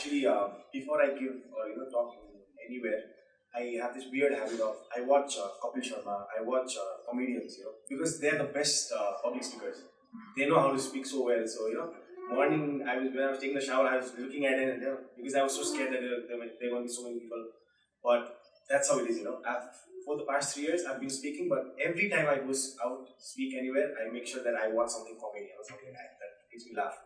Actually, before I give talk anywhere, I have this weird habit of I watch Kapil Sharma, I watch comedians, because they are the best public speakers. They know how to speak so well. So morning when I was taking the shower, I was looking at it, and because I was so scared that there were going to be so many people. But that's how it is. For the past 3 years, I've been speaking, but every time I go out speak anywhere, I make sure that I watch something comedy or something that makes me laugh,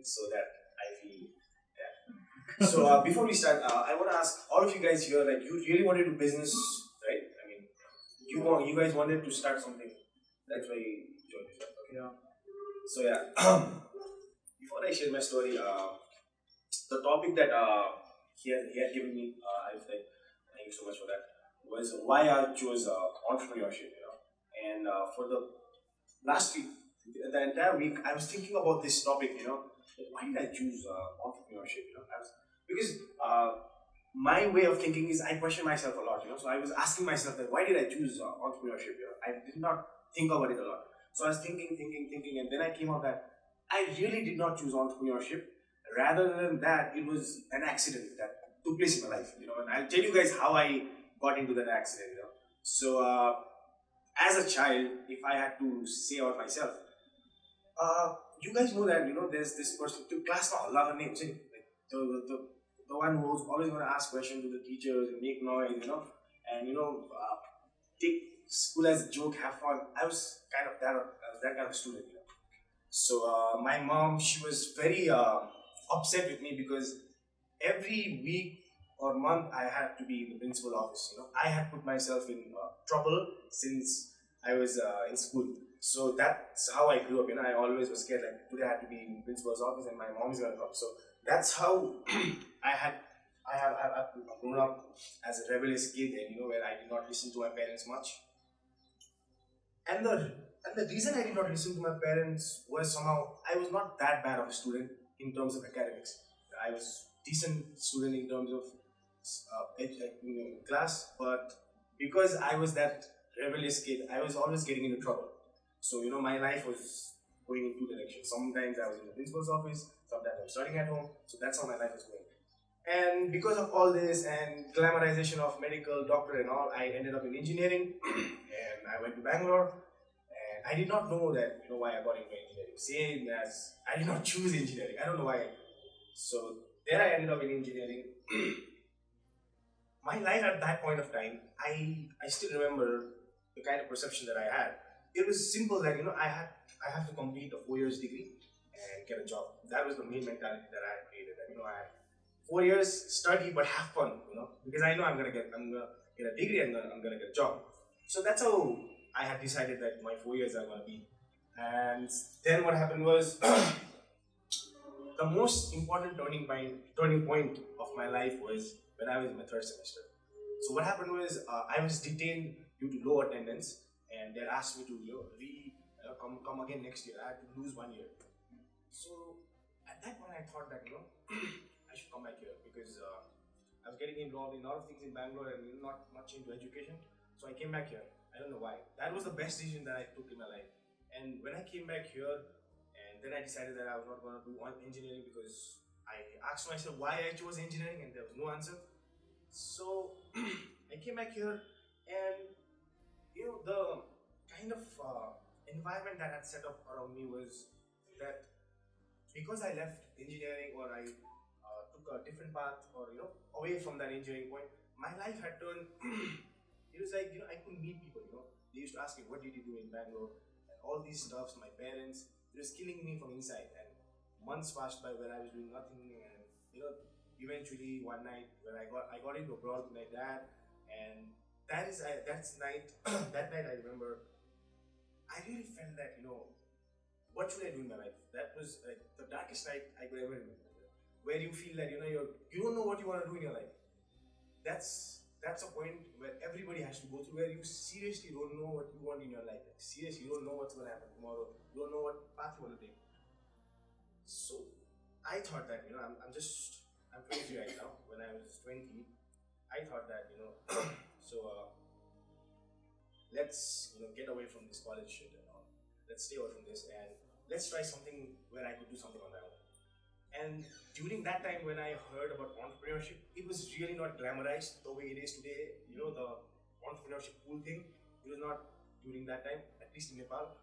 so that I feel. Yeah. So before we start, I want to ask all of you guys here, like, you really want to do business, right? I mean, you guys wanted to start something. That's why you joined this, right? Okay. Yeah. So yeah, before I share my story, the topic that he had given me, I was like, thank you so much for that, was why I chose entrepreneurship. And for the last week, the entire week, I was thinking about this topic. Like, why did I choose entrepreneurship? Because my way of thinking is I question myself a lot. So I was asking myself that why did I choose entrepreneurship? I did not think about it a lot. So I was thinking, and then I came out that I really did not choose entrepreneurship. Rather than that, it was an accident that took place in my life. And I'll tell you guys how I got into that accident. So as a child, if I had to say about myself, you guys know that there's this person to class now Allah names, like the one who's always going to ask questions to the teachers and make noise, and take school as a joke, have fun. I was that kind of student. So my mom, she was very upset with me because every week or month I had to be in the principal office. I had put myself in trouble since I was in school. So that's how I grew up. I always was scared, like, today I had to be in the principal's office and my mom is gonna come. So that's how I've grown up as a rebellious kid, and where I did not listen to my parents much. And the reason I did not listen to my parents was somehow I was not that bad of a student in terms of academics. I was decent student in terms of class, but because I was that rebellious kid, I was always getting into trouble. So my life was going in two directions. Sometimes I was in the principal's office, sometimes I was studying at home. So that's how my life was going. And because of all this and glamorization of medical, doctor and all, I ended up in engineering and I went to Bangalore. And I did not know that, why I got into engineering. Same as I did not choose engineering. I don't know why. So there I ended up in engineering. My life at that point of time, I still remember the kind of perception that I had. It was simple that, I have to complete a 4 years degree and get a job. That was the main mentality that I had created. That, I had 4 years study but have fun, because I know I'm gonna get a degree and I'm gonna get a job. So that's how I had decided that my 4 years are gonna be. And then what happened was the most important turning point of my life was when I was in my third semester. So what happened was I was detained due to low attendance, and they asked me to come again next year. I had to lose 1 year. So at that point I thought that I should come back here because I was getting involved in a lot of things in Bangalore and not much into education. So I came back here. I don't know why. That was the best decision that I took in my life. And when I came back here, and then I decided that I was not going to do engineering because I asked myself why I chose engineering and there was no answer. So I came back here, and the kind of environment that had set up around me was that because I left engineering or I took a different path or away from that engineering point, my life had turned. It was like I couldn't meet people. They used to ask me, "What did you do in Bangalore?" And all these stuffs. My parents, it was killing me from inside. And months passed by where I was doing nothing, and eventually one night when I got into a brawl with my dad, and that's night. That night I remember, I really felt that what should I do in my life? That was like the darkest night I could ever remember. Where you feel that you don't know what you want to do in your life. That's a point where everybody has to go through, where you seriously don't know what you want in your life. Like, seriously, you don't know what's going to happen tomorrow. You don't know what path you want to take. So I thought that I'm 20 right now. When I was 20, I thought that so let's get away from this college shit and all. Let's stay away from this and let's try something where I could do something on my own. And during that time when I heard about entrepreneurship, it was really not glamorized the way it is today. The entrepreneurship cool thing, it was not during that time, at least in Nepal.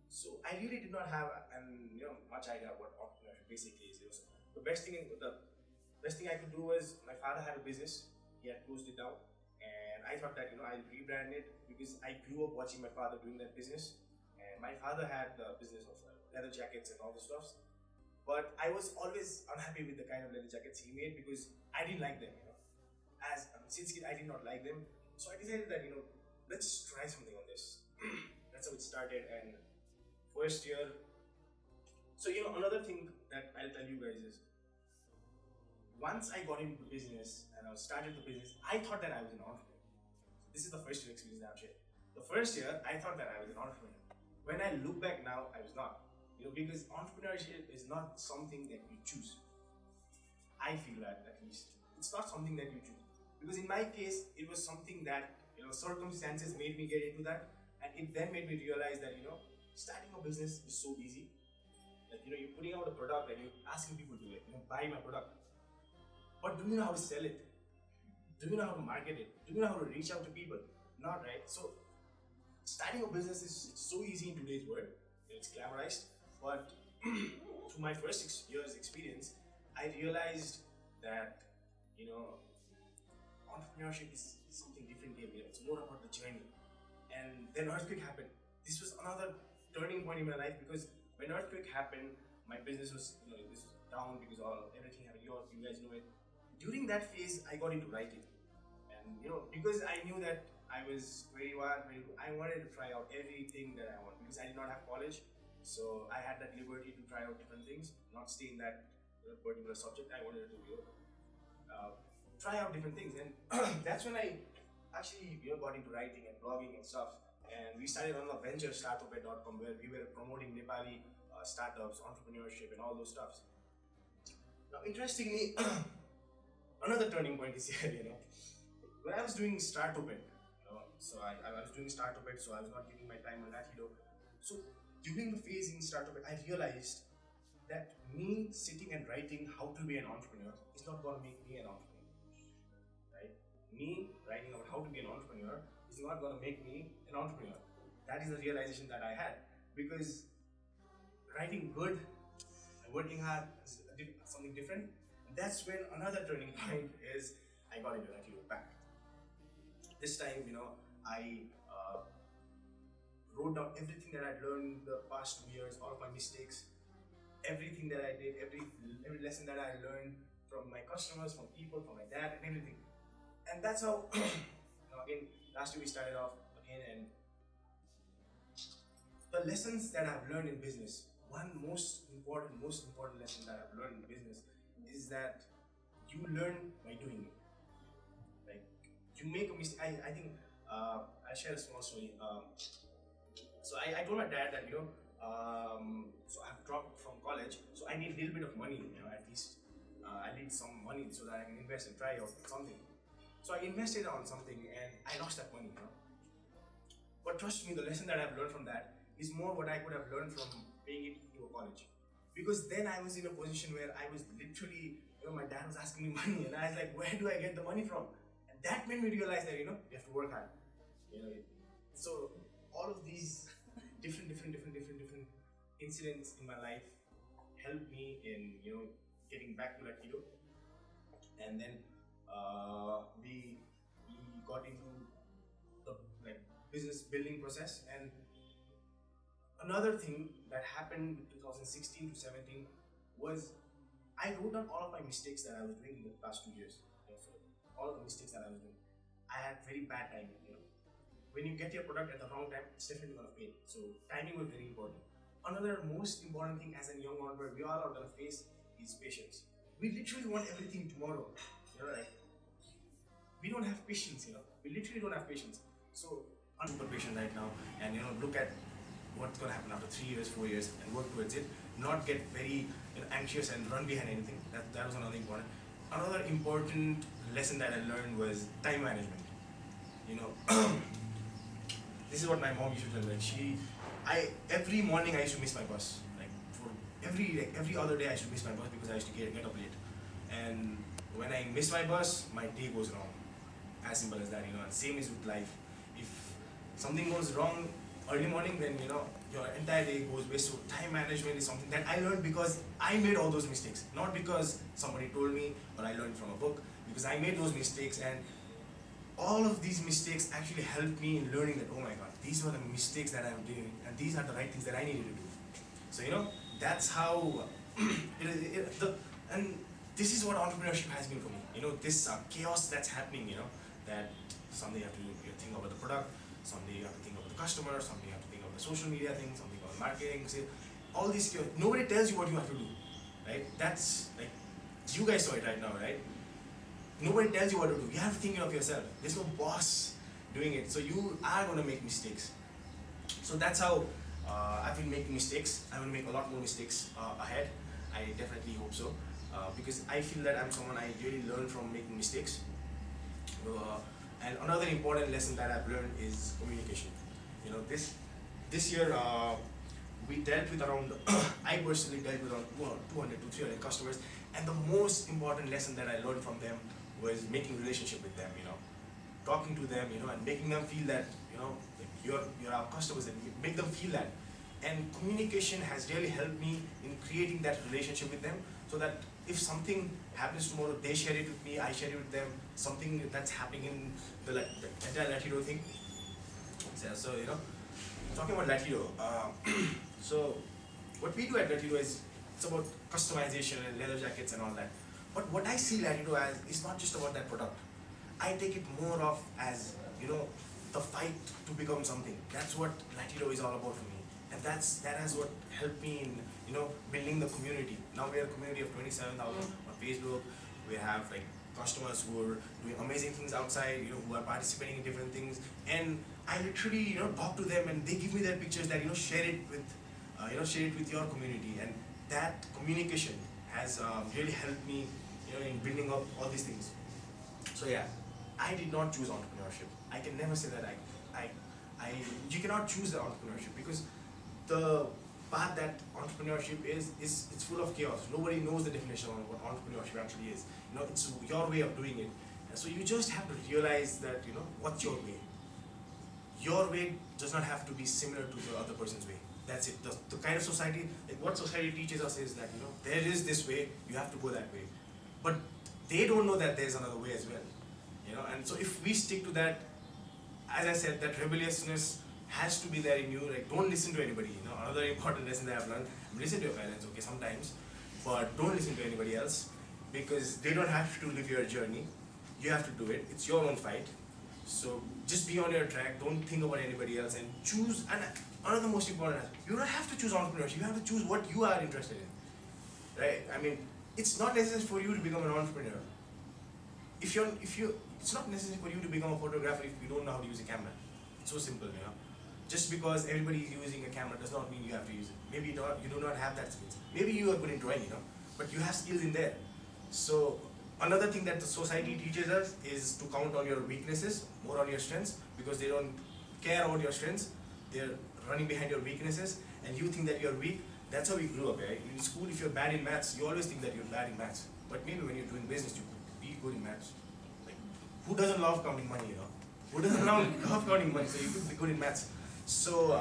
So I really did not have much idea what entrepreneurship basically is. The best thing I could do was, my father had a business, he had closed it down, and I thought that I'll rebrand it, because I grew up watching my father doing that business, and my father had the business of leather jackets and all the stuff. But I was always unhappy with the kind of leather jackets he made, because I didn't like them. As since kid, I did not like them, so I decided that let's try something on this. That's how it started. And first year, so another thing that I'll tell you guys is, once I got into the business and I started the business, I thought that I was an entrepreneur. So this is the first year experience that I'm sharing. The first year, I thought that I was an entrepreneur. When I look back now, I was not. Because entrepreneurship is not something that you choose. I feel that, at least. It's not something that you choose. Because in my case, it was something that, circumstances made me get into that. And it then made me realize that, starting a business is so easy. Like, you're putting out a product and you're asking people to, buy my product. But do you know how to sell it? Do you know how to market it? Do you know how to reach out to people? Not, right? So, starting a business is so easy in today's world. It's glamorized. But through my first 6 years experience, I realized that, entrepreneurship is something different game. It's more about the journey. And then earthquake happened. This was another turning point in my life, because when earthquake happened, my business was, this was down because everything happened. You guys know it. During that phase, I got into writing, and because I knew that I was very I wanted to try out everything that I want, because I did not have college, so I had that liberty to try out different things, not stay in that particular subject. I wanted to try out different things, and that's when I actually got into writing and blogging and stuff. And we started on a venture, startup.com, where we were promoting Nepali startups, entrepreneurship, and all those stuffs. Now, interestingly, another turning point is here. When I was doing startup, so I was doing startup, so I was not giving my time on that. So during the phase in startup, I realized that me sitting and writing how to be an entrepreneur is not going to make me an entrepreneur, right? Me writing about how to be an entrepreneur is not going to make me an entrepreneur. That is the realization that I had, because writing good and working hard is something different. And that's when another turning point is, I got into Attitude back. This time, I wrote down everything that I'd learned the past 2 years, all of my mistakes, everything that I did, every lesson that I learned from my customers, from people, from my dad, and everything. And that's how, again, last year we started off again, and the lessons that I've learned in business, one most important lesson that I've learned in business is that you learn by doing it. Like, you make a mistake. I think I'll share a small story. So I told my dad that so I've dropped from college, so I need a little bit of money, at least I need some money so that I can invest and try out something. So I invested on something and I lost that money. But trust me, the lesson that I've learned from that is more what I could have learned from paying it to a college. Because then I was in a position where I was literally, my dad was asking me money, and I was like, where do I get the money from? And that made me realize that, you have to work hard. So all of these different incidents in my life helped me in, getting back to Latino. And then we got into the business building process. And another thing that happened in 2016 to 17 was, I wrote down all of my mistakes that I was doing in the past 2 years. So all of the mistakes that I was doing. I had very bad timing. When you get your product at the wrong time, it's definitely going to fail. So timing was very important. Another most important thing as a young entrepreneur we all are going to face is patience. We literally want everything tomorrow. Right? We don't have patience. We literally don't have patience. So I'm super patient right now, and look at what's going to happen after 3 years, 4 years, and work towards it. Not get very anxious and run behind anything. That was another important. Another important lesson that I learned was time management. This is what my mom used to tell me. Every morning I used to miss my bus, for every other day I used to miss my bus because I used to get up late. And when I miss my bus, my day goes wrong. As simple as that, And same is with life. If something goes wrong early morning, then your entire day goes waste. So time management is something that I learned because I made all those mistakes, not because somebody told me or I learned from a book. Because I made those mistakes, and all of these mistakes actually helped me in learning that, oh my god, these were the mistakes that I'm doing, and these are the right things that I needed to do. So that's how and this is what entrepreneurship has been for me. This chaos that's happening. That someday you have to think about the product, someday you have to think about the customer, someday you have to think about the social media thing, something about marketing. All these chaos. Nobody tells you what you have to do, right? That's like you guys saw it right now, right? Nobody tells you what to do. You have to think of yourself. There's no boss doing it, so you are going to make mistakes. So that's how I've been making mistakes. I'm going to make a lot more mistakes ahead. I definitely hope so, because I feel that I'm someone I really learn from making mistakes. And another important lesson that I've learned is communication. This year we dealt with around, I personally dealt with around 200 to 300 customers, and the most important lesson that I learned from them was making relationship with them. Talking to them, and making them feel that like you're our customers, and make them feel that. And communication has really helped me in creating that relationship with them, so that if something happens tomorrow, they share it with me, I share it with them. Something that's happening in the entire Latido thing. So talking about Latido, so what we do at Latido is it's about customization and leather jackets and all that. But what I see Latido as is not just about that product. I take it more of as the fight to become something. That's what Latido is all about for me, and that has what helped me in building the community. Now we are a community of 27,000 on Facebook. We have like customers who are doing amazing things outside, who are participating in different things, and I literally talk to them, and they give me their pictures that share it with your community, and that communication has really helped me in building up all these things. So yeah, I did not choose entrepreneurship. I can never say that you cannot choose the entrepreneurship, because the path that entrepreneurship is it's full of chaos. Nobody knows the definition of what entrepreneurship actually is. It's your way of doing it. And so you just have to realize that what's your way. Your way does not have to be similar to the other person's way. That's it. The kind of society, like what society teaches us is that there is this way, you have to go that way. But they don't know that there's another way as well. And so if we stick to that, as I said, that rebelliousness has to be there in you. Like, don't listen to anybody. Another important lesson that I've learned: listen to your parents, okay, sometimes, but don't listen to anybody else, because they don't have to live your journey. You have to do it. It's your own fight. So just be on your track. Don't think about anybody else, and choose. And another most important aspect: you don't have to choose entrepreneurship. You have to choose what you are interested in, right? I mean, it's not necessary for you to become an entrepreneur. It's not necessary for you to become a photographer if you don't know how to use a camera. It's so simple, Just because everybody is using a camera does not mean you have to use it. Maybe you do not have that skills. Maybe you are good in drawing, but you have skills in there. So another thing that the society teaches us is to count on your weaknesses more on your strengths, because they don't care about your strengths. They're running behind your weaknesses, and you think that you're weak. That's how we grew up, right? In school, if you're bad in maths, you always think that you're bad in maths. But maybe when you're doing business, you could be good in maths. Like, who doesn't love counting money, Who doesn't love counting money? So you could be good in maths. So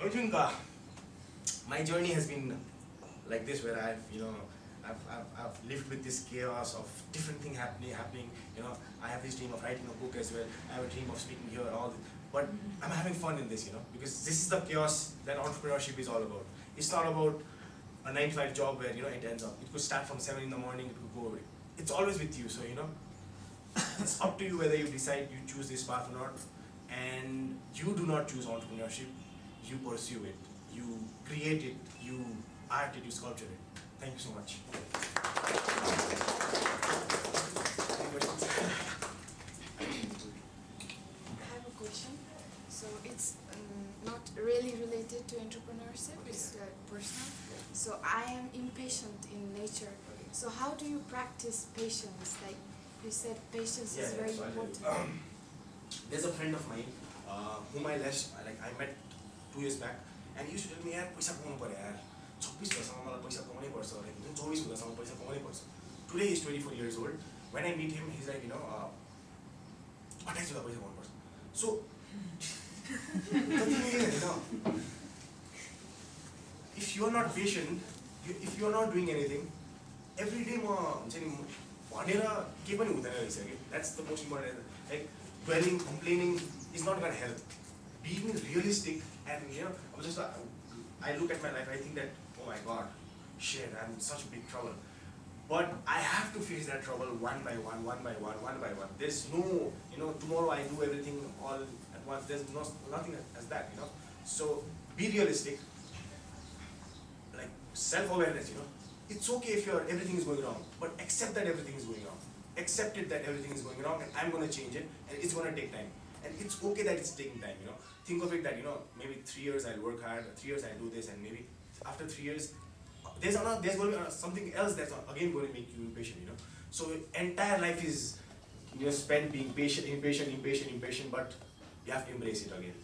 I think my journey has been like this, where I've lived with this chaos of different things happening. I have this dream of writing a book as well. I have a dream of speaking here, all this. But I'm having fun in this, because this is the chaos that entrepreneurship is all about. It's not about a 9-to-5 job where it ends up. It could start from 7 in the morning. It could go away. It's always with you. So it's up to you whether you decide you choose this path or not. And you do not choose entrepreneurship. You pursue it. You create it. You art it. You sculpture it. Thank you so much. I have a question. So it's not really related to entrepreneurship, it's personal. So I am impatient in nature. So how do you practice patience? Like you said, patience is very important. There's a friend of mine whom I met 2 years back, and he used to tell me, "Yaar, paisa kauna padega yaar." 26 हुँदासम्म मलाई पैसा कमाउनै पर्छ, like 24 हुँदासम्म पैसा कमाउनै पर्छ. Today he's 24 years old. When I meet him, he's like, 28 हुँदा पैसा कमाउनु पर्छ. So if you are not patient, if you are not doing anything, every day भनेर केही पनि हुँदैन रहेछ कि. That's the most important. Like dwelling, complaining is not going to help. Being realistic and just I look at my life, I think that, oh my God, shit, I'm in such big trouble. But I have to face that trouble one by one, one by one, one by one. There's no, tomorrow I do everything all at once. There's nothing as that, So be realistic. Like self-awareness, It's okay if everything is going wrong, but accept that everything is going wrong. Accept it that everything is going wrong, and I'm going to change it, and it's going to take time. And it's okay that it's taking time, Think of it that, maybe 3 years I'll work hard, 3 years I'll do this, and maybe after 3 years, there's going to be something else that's again going to make you impatient, So entire life is, spent being impatient, but you have to embrace it again,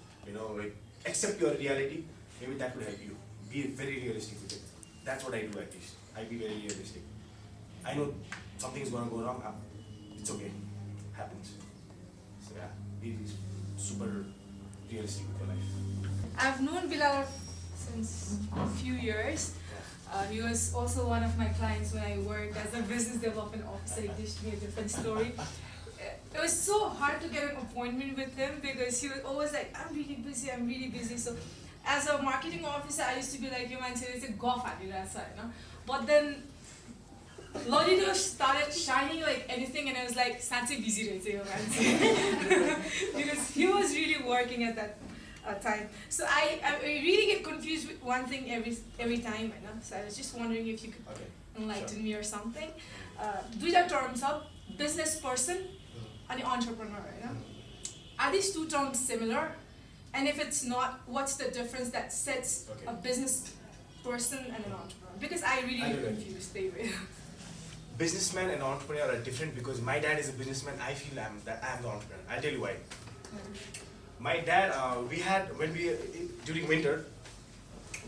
like, accept your reality. Maybe that will help you. Be very realistic with it. That's what I do at least. I be very realistic. I know something is going to go wrong. It's okay. Happens. So yeah, be super realistic with your life. I've known Bilal since a few years. He was also one of my clients when I worked as a business development officer. It used to be a different story. It was so hard to get an appointment with him because he was always like, I'm really busy. So as a marketing officer, I used to be like, you man, it's a golf at you, that's right, But then Lodido started shining like anything, and I was like, Sanse busy right here, man. Because he was really working at that time. So I really get confused with one thing every time, So I was just wondering if you could enlighten me or something. Duita terms of business person and entrepreneur, Are these two terms similar? And if it's not, what's the difference that sets a business person and an entrepreneur? Because I really get confused, David. Businessman and entrepreneur are different because my dad is a businessman. I feel I'm the entrepreneur. I'll tell you why. My dad, during winter,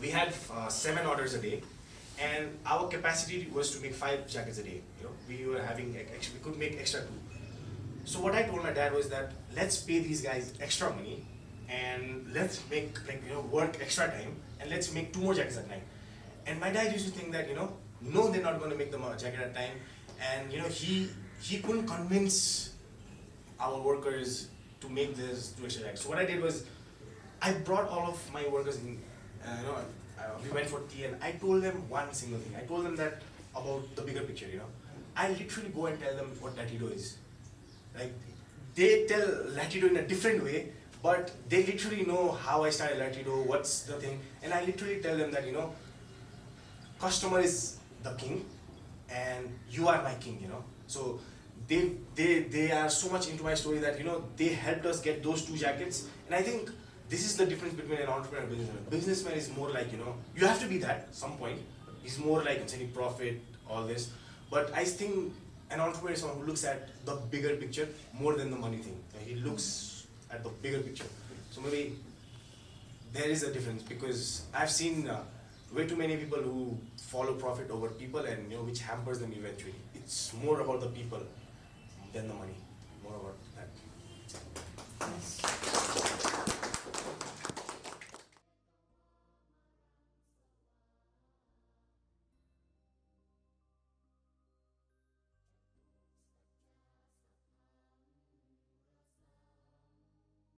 we had 7 orders a day, and our capacity was to make 5 jackets a day. We were having we could make extra 2. So what I told my dad was that let's pay these guys extra money, and let's make work extra time, and let's make 2 more jackets at night. And my dad used to think that no, they're not going to make the jacket at time, and he couldn't convince our workers to make this 2 extra jackets. So what I did was I brought all of my workers in, we went for tea, and I told them one single thing. I told them that about the bigger picture. I literally go and tell them what Latido is. Like, they tell Latido in a different way, but they literally know how I started Latido, what's the thing, and I literally tell them that customer is the king, and you are my king. So they are so much into my story that they helped us get those 2 jackets, and I think this is the difference between an entrepreneur and a businessman. Businessman is more like you have to be that at some point. He's more like any profit, all this, but I think an entrepreneur is someone who looks at the bigger picture more than the money thing. He looks at the bigger picture. So maybe there is a difference, because I've seen way too many people who follow profit over people, and which hampers them eventually. It's more about the people than the money. More about that.